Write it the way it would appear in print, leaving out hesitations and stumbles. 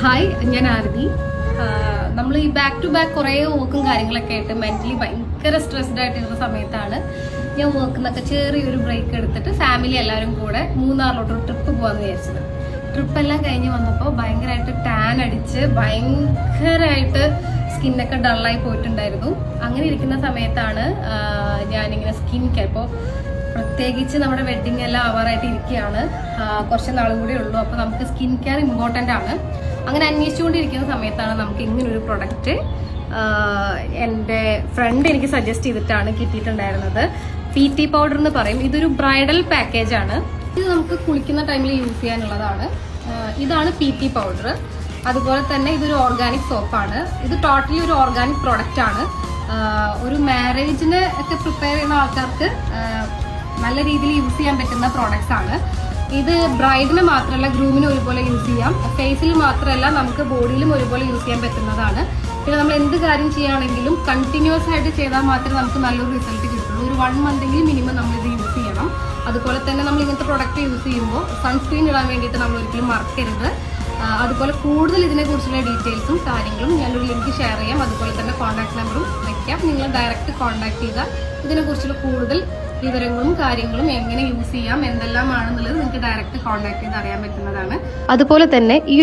Hi, ഞാൻ ആരതി. നമ്മൾ ഈ ബാക്ക് ടു ബാക്ക് കുറേ വർക്കും കാര്യങ്ങളൊക്കെ ആയിട്ട് മെന്റലി ഭയങ്കര സ്ട്രെസ്ഡ് ആയിട്ടിരുന്ന സമയത്താണ് ഞാൻ വർക്കിന്നൊക്കെ ചെറിയൊരു ബ്രേക്ക് എടുത്തിട്ട് ഫാമിലി എല്ലാവരും കൂടെ മൂന്നാറിലോട്ടൊരു ട്രിപ്പ് പോകാമെന്ന് വിചാരിച്ചത്. ട്രിപ്പെല്ലാം കഴിഞ്ഞ് വന്നപ്പോൾ ഭയങ്കരമായിട്ട് ടാൻ അടിച്ച് ഭയങ്കരമായിട്ട് സ്കിന്നൊക്കെ ഡള്ളായി പോയിട്ടുണ്ടായിരുന്നു. അങ്ങനെ ഇരിക്കുന്ന സമയത്താണ് ഞാനിങ്ങനെ സ്കിൻ കെയർ, ഇപ്പോൾ പ്രത്യേകിച്ച് നമ്മുടെ വെഡിങ് എല്ലാം ആവാറായിട്ട് ഇരിക്കുകയാണ്, കുറച്ച് നാളും കൂടി ഉള്ളൂ. അപ്പോൾ നമുക്ക് സ്കിൻ കെയർ ഇമ്പോർട്ടൻ്റ് ആണ്. അങ്ങനെ അന്വേഷിച്ചുകൊണ്ടിരിക്കുന്ന സമയത്താണ് നമുക്ക് ഇങ്ങനൊരു പ്രൊഡക്റ്റ് എൻ്റെ ഫ്രണ്ട് എനിക്ക് സജസ്റ്റ് ചെയ്തിട്ടാണ് കിട്ടിയിട്ടുണ്ടായിരുന്നത്. PT പൗഡർ എന്ന് പറയും. ഇതൊരു ബ്രൈഡൽ പാക്കേജ് ആണ്. ഇത് നമുക്ക് കുളിക്കുന്ന ടൈമിൽ യൂസ് ചെയ്യാനുള്ളതാണ്. ഇതാണ് PT പൗഡർ. അതുപോലെ തന്നെ ഇതൊരു ഓർഗാനിക് സോപ്പാണ്. ഇത് ടോട്ടലി ഒരു ഓർഗാനിക് പ്രൊഡക്റ്റ് ആണ്. ഒരു മാരേജിന് ഒക്കെ പ്രിപ്പയർ ചെയ്യുന്ന ആൾക്കാർക്ക് നല്ല രീതിയിൽ യൂസ് ചെയ്യാൻ പറ്റുന്ന പ്രോഡക്ട്സ് ആണ്. ഇത് ബ്രൈഡിന് മാത്രമല്ല ഗ്രൂമിന് ഒരുപോലെ യൂസ് ചെയ്യാം. ഫേസിൽ മാത്രമല്ല നമുക്ക് ബോഡിയിലും ഒരുപോലെ യൂസ് ചെയ്യാൻ പറ്റുന്നതാണ്. പിന്നെ നമ്മൾ എന്ത് കാര്യം ചെയ്യുകയാണെങ്കിലും കണ്ടിന്യൂസ് ആയിട്ട് ചെയ്താൽ മാത്രമേ നമുക്ക് നല്ലൊരു റിസൾട്ട് കിട്ടുള്ളൂ. ഒരു 1 മന്തെങ്കിലും മിനിമം നമ്മളിത് യൂസ് ചെയ്യണം. അതുപോലെ തന്നെ നമ്മൾ ഇങ്ങനത്തെ പ്രൊഡക്റ്റ് യൂസ് ചെയ്യുമ്പോൾ സൺസ്ക്രീൻ ഇടാൻ വേണ്ടിയിട്ട് നമ്മൾ ഒരിക്കലും മറക്കരുത്. അതുപോലെ കൂടുതൽ ഇതിനെക്കുറിച്ചുള്ള ഡീറ്റെയിൽസും കാര്യങ്ങളും ഞാനൊരു ലിങ്ക് ഷെയർ ചെയ്യാം. അതുപോലെ തന്നെ കോൺടാക്ട് നമ്പറും വയ്ക്കാം. നിങ്ങൾ ഡയറക്റ്റ് കോൺടാക്ട് ചെയ്താൽ ഇതിനെക്കുറിച്ചുള്ള കൂടുതൽ വിവരങ്ങളും കാര്യങ്ങളും എങ്ങനെ യൂസ് ചെയ്യാം എന്തെല്ലാമാണെന്നുള്ളത് നിങ്ങൾക്ക് ഡയറക്റ്റ് കോൺടാക്ട് ചെയ്ത് അറിയാൻ പറ്റുന്നതാണ്. അതുപോലെ തന്നെ ഈ